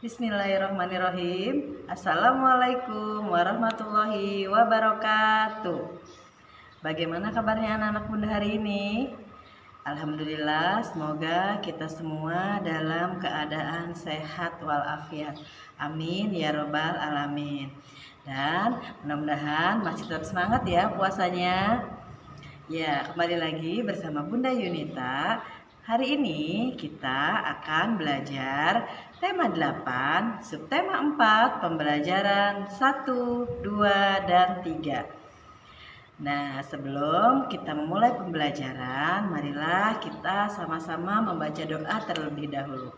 Bismillahirrahmanirrahim. Assalamualaikum warahmatullahi wabarakatuh. Bagaimana kabarnya anak-anak bunda hari ini? Alhamdulillah, semoga kita semua dalam keadaan sehat walafiat. Amin ya robbal alamin. Dan mudah-mudahan masih tetap semangat ya puasanya. Ya, kembali lagi bersama Bunda Yunita. Hari ini kita akan belajar tema 8, subtema 4, pembelajaran 1, 2, dan 3. Nah, sebelum kita memulai pembelajaran, marilah kita sama-sama membaca doa terlebih dahulu.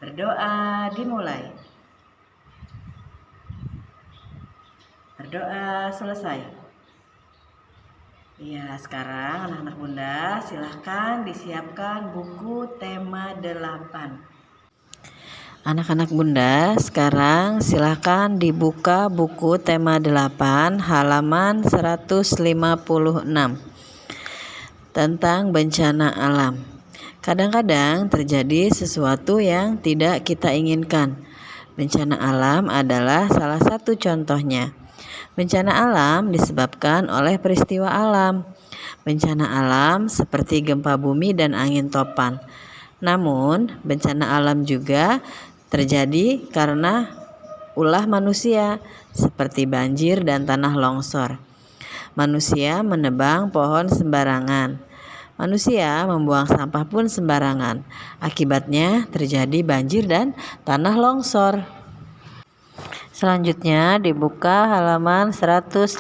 Berdoa dimulai. Berdoa selesai. Ya, sekarang anak-anak bunda silahkan disiapkan buku tema 8. Anak-anak bunda sekarang silahkan dibuka buku tema 8 halaman 156 tentang bencana alam. Kadang-kadang terjadi sesuatu yang tidak kita inginkan. Bencana alam adalah salah satu contohnya. Bencana alam disebabkan oleh peristiwa alam. Bencana alam seperti gempa bumi dan angin topan. Namun, bencana alam juga terjadi karena ulah manusia, seperti banjir dan tanah longsor. Manusia menebang pohon sembarangan. Manusia membuang sampah pun sembarangan. Akibatnya terjadi banjir dan tanah longsor. Selanjutnya dibuka halaman 157.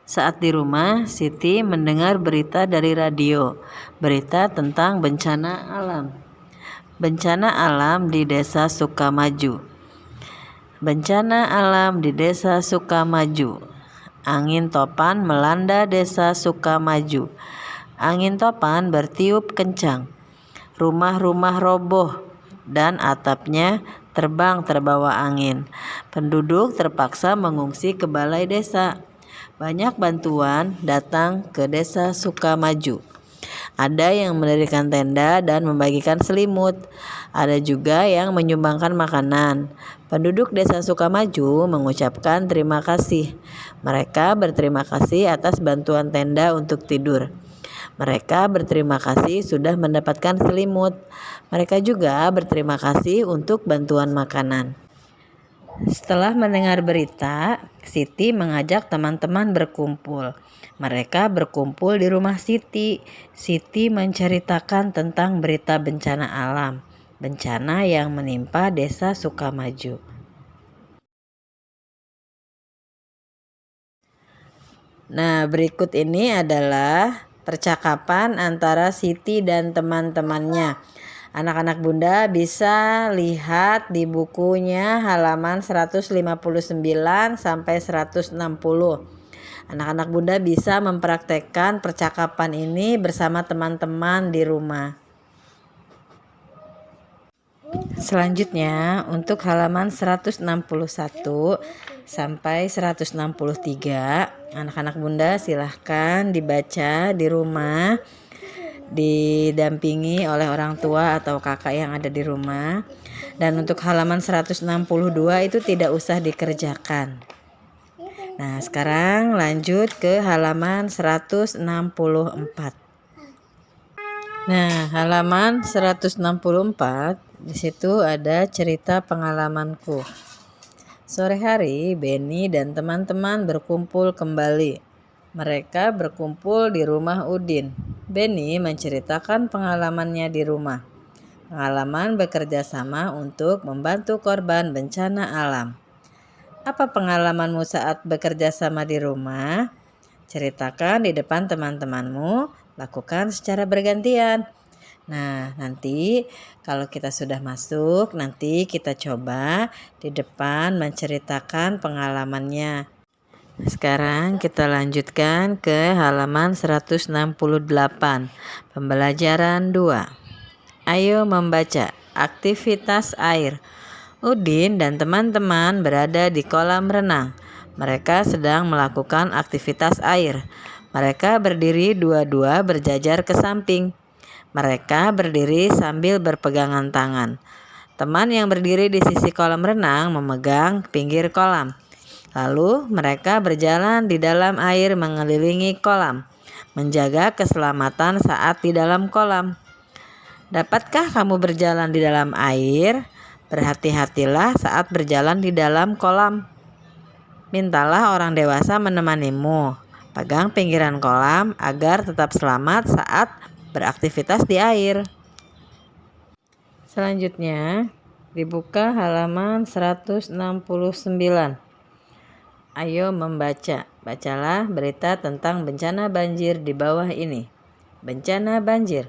Saat di rumah, Siti mendengar berita dari radio, berita tentang bencana alam. Bencana alam di Desa Sukamaju. Bencana alam di Desa Sukamaju. Angin topan melanda Desa Sukamaju. Angin topan bertiup kencang. Rumah-rumah roboh dan atapnya terbang terbawa angin. Penduduk terpaksa mengungsi ke balai desa. Banyak bantuan datang ke Desa Sukamaju. Ada yang mendirikan tenda dan membagikan selimut. Ada juga yang menyumbangkan makanan. Penduduk Desa Sukamaju mengucapkan terima kasih. Mereka berterima kasih atas bantuan tenda untuk tidur. Mereka berterima kasih sudah mendapatkan selimut. Mereka juga berterima kasih untuk bantuan makanan. Setelah mendengar berita, Siti mengajak teman-teman berkumpul. Mereka berkumpul di rumah Siti. Siti menceritakan tentang berita bencana alam, bencana yang menimpa Desa Sukamaju. Nah, berikut ini adalah percakapan antara Siti dan teman-temannya. Anak-anak bunda bisa lihat di bukunya halaman 159 sampai 160. Anak-anak bunda bisa mempraktekkan percakapan ini bersama teman-teman di rumah. Selanjutnya untuk halaman 161 sampai 163, anak-anak bunda silahkan dibaca di rumah, didampingi oleh orang tua atau kakak yang ada di rumah. Dan untuk halaman 162 itu tidak usah dikerjakan. Nah, sekarang lanjut ke halaman 164. Nah, halaman 164 di situ ada cerita pengalamanku. Sore hari, Beni dan teman-teman berkumpul kembali. Mereka berkumpul di rumah Udin. Beni menceritakan pengalamannya di rumah. Pengalaman bekerja sama untuk membantu korban bencana alam. Apa pengalamanmu saat bekerja sama di rumah? Ceritakan di depan teman-temanmu, lakukan secara bergantian. Nah, nanti kalau kita sudah masuk, nanti kita coba di depan menceritakan pengalamannya. Sekarang kita lanjutkan ke halaman 168, pembelajaran 2. Ayo membaca, aktivitas air. Udin dan teman-teman berada di kolam renang. Mereka sedang melakukan aktivitas air. Mereka berdiri dua-dua berjajar ke samping. Mereka berdiri sambil berpegangan tangan. Teman yang berdiri di sisi kolam renang memegang pinggir kolam. Lalu mereka berjalan di dalam air mengelilingi kolam, menjaga keselamatan saat di dalam kolam. Dapatkah kamu berjalan di dalam air? Berhati-hatilah saat berjalan di dalam kolam. Mintalah orang dewasa menemanimu. Pegang pinggiran kolam agar tetap selamat saat beraktivitas di air. Selanjutnya, dibuka halaman 169. Ayo membaca. Bacalah berita tentang bencana banjir di bawah ini. Bencana banjir.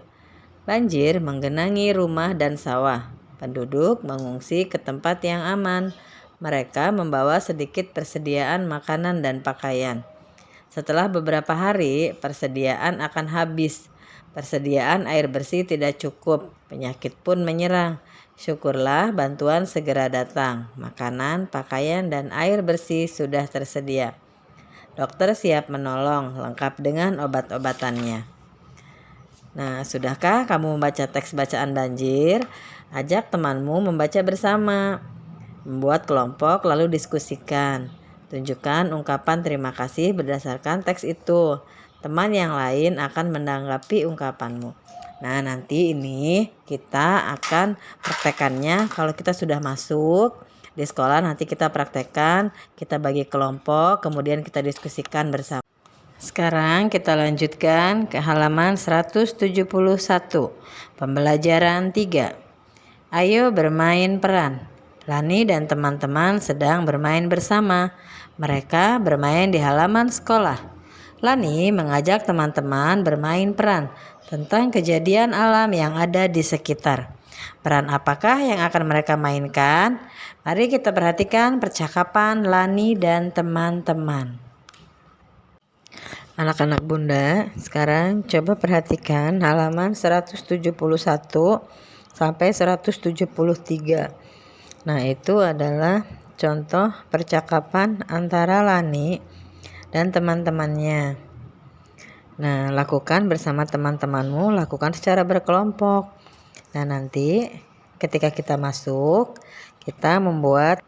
Banjir menggenangi rumah dan sawah. Penduduk mengungsi ke tempat yang aman. Mereka membawa sedikit persediaan makanan dan pakaian. Setelah beberapa hari, persediaan akan habis. Persediaan air bersih tidak cukup. Penyakit pun menyerang. Syukurlah bantuan segera datang. Makanan, pakaian, dan air bersih sudah tersedia. Dokter siap menolong, lengkap dengan obat-obatannya. Nah, sudahkah kamu membaca teks bacaan banjir? Ajak temanmu membaca bersama. Membuat kelompok lalu diskusikan. Tunjukkan ungkapan terima kasih berdasarkan teks itu. Teman yang lain akan menanggapi ungkapanmu. Nah, nanti ini kita akan praktekannya kalau kita sudah masuk di sekolah. Nanti kita praktekkan, kita bagi kelompok, kemudian kita diskusikan bersama. Sekarang kita lanjutkan ke halaman 171. Pembelajaran 3. Ayo bermain peran. Lani dan teman-teman sedang bermain bersama. Mereka bermain di halaman sekolah. Lani mengajak teman-teman bermain peran tentang kejadian alam yang ada di sekitar. Peran apakah yang akan mereka mainkan? Mari kita perhatikan percakapan Lani dan teman-teman. Anak-anak Bunda, sekarang coba perhatikan halaman 171 sampai 173. Nah, itu adalah contoh percakapan antara Lani dan teman-temannya. Nah, lakukan bersama teman-temanmu, lakukan secara berkelompok. Nah, nanti ketika kita masuk, kita membuat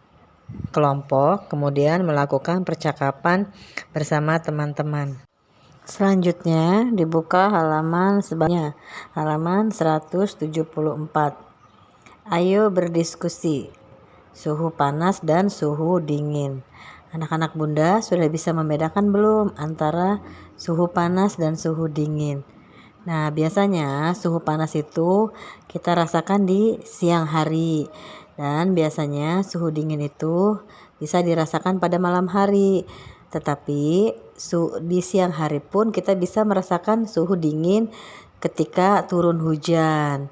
kelompok, kemudian melakukan percakapan bersama teman-teman. Selanjutnya dibuka halaman sebelumnya, halaman 174. Ayo berdiskusi. Suhu panas dan suhu dingin. Anak-anak Bunda sudah bisa membedakan belum antara suhu panas dan suhu dingin? Nah, biasanya suhu panas itu kita rasakan di siang hari, dan biasanya suhu dingin itu bisa dirasakan pada malam hari. Tetapi di siang hari pun kita bisa merasakan suhu dingin ketika turun hujan.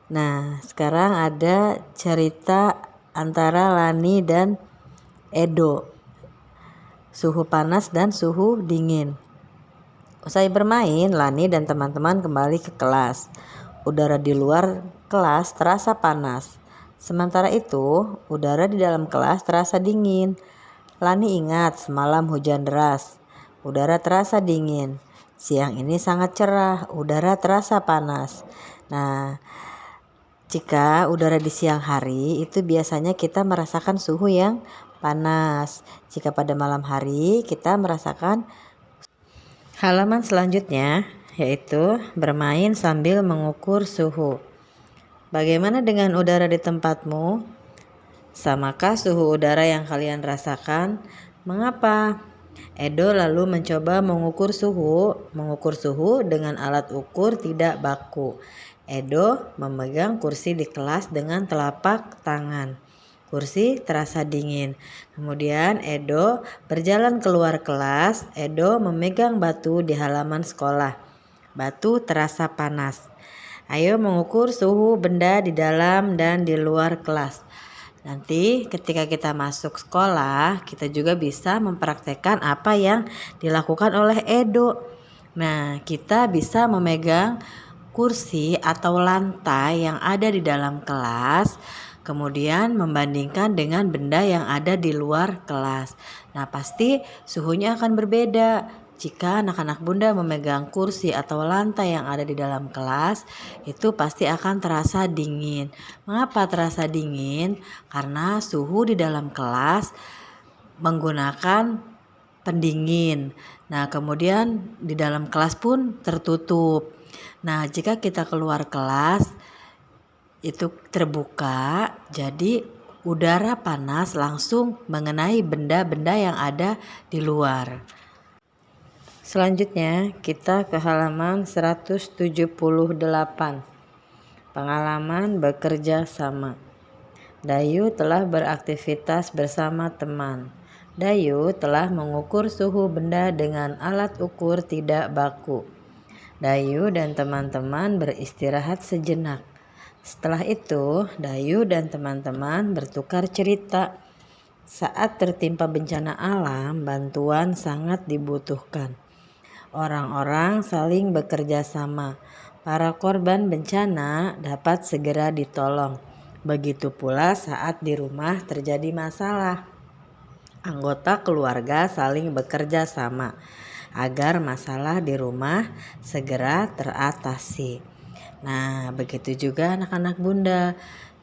Nah, sekarang ada cerita antara Lani dan Edo. Suhu panas dan suhu dingin. Usai bermain, Lani dan teman-teman kembali ke kelas. Udara di luar kelas terasa panas. Sementara itu, udara di dalam kelas terasa dingin. Lani ingat semalam hujan deras. Udara terasa dingin. Siang ini sangat cerah. Udara terasa panas. Nah, jika udara di siang hari itu biasanya kita merasakan suhu yang panas. Jika pada malam hari kita merasakan. Halaman selanjutnya yaitu bermain sambil mengukur suhu. Bagaimana dengan udara di tempatmu? Samakah suhu udara yang kalian rasakan? Mengapa? Edo lalu mencoba mengukur suhu dengan alat ukur tidak baku. Edo memegang kursi di kelas dengan telapak tangan. Kursi terasa dingin. Kemudian Edo berjalan keluar kelas. Edo memegang batu di halaman sekolah. Batu terasa panas. Ayo mengukur suhu benda di dalam dan di luar kelas. Nanti ketika kita masuk sekolah, kita juga bisa mempraktekkan apa yang dilakukan oleh Edo. Nah, kita bisa memegang kursi atau lantai yang ada di dalam kelas, kemudian membandingkan dengan benda yang ada di luar kelas. Nah, pasti suhunya akan berbeda. Jika anak-anak Bunda memegang kursi atau lantai yang ada di dalam kelas, itu pasti akan terasa dingin. Mengapa terasa dingin? Karena suhu di dalam kelas menggunakan pendingin. Nah, kemudian di dalam kelas pun tertutup. Nah, jika kita keluar kelas itu terbuka, jadi udara panas langsung mengenai benda-benda yang ada di luar. Selanjutnya kita ke halaman 178. Pengalaman bekerja sama. Dayu telah beraktivitas bersama teman. Dayu telah mengukur suhu benda dengan alat ukur tidak baku. Dayu dan teman-teman beristirahat sejenak. Setelah itu, Dayu dan teman-teman bertukar cerita. Saat tertimpa bencana alam, bantuan sangat dibutuhkan. Orang-orang saling bekerja sama. Para korban bencana dapat segera ditolong. Begitu pula saat di rumah terjadi masalah. Anggota keluarga saling bekerja sama agar masalah di rumah segera teratasi. Nah, begitu juga anak-anak Bunda.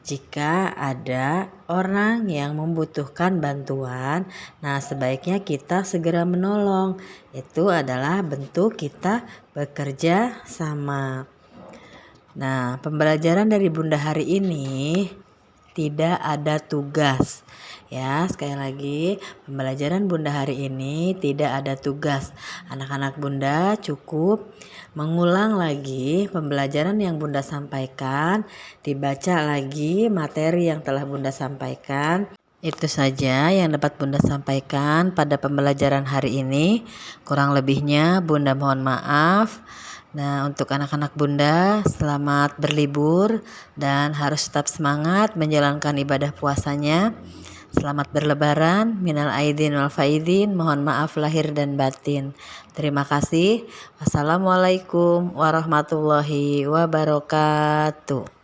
Jika ada orang yang membutuhkan bantuan, nah sebaiknya kita segera menolong. Itu adalah bentuk kita bekerja sama. Nah, pembelajaran dari Bunda hari ini tidak ada tugas. Ya, sekali lagi, pembelajaran Bunda hari ini tidak ada tugas. Anak-anak Bunda cukup mengulang lagi pembelajaran yang Bunda sampaikan, dibaca lagi materi yang telah Bunda sampaikan. Itu saja yang dapat Bunda sampaikan pada pembelajaran hari ini. Kurang lebihnya Bunda mohon maaf. Nah, untuk anak-anak Bunda, selamat berlibur dan harus tetap semangat menjalankan ibadah puasanya. Selamat berlebaran, minal aidin wal faidin, mohon maaf lahir dan batin. Terima kasih. Wassalamualaikum warahmatullahi wabarakatuh.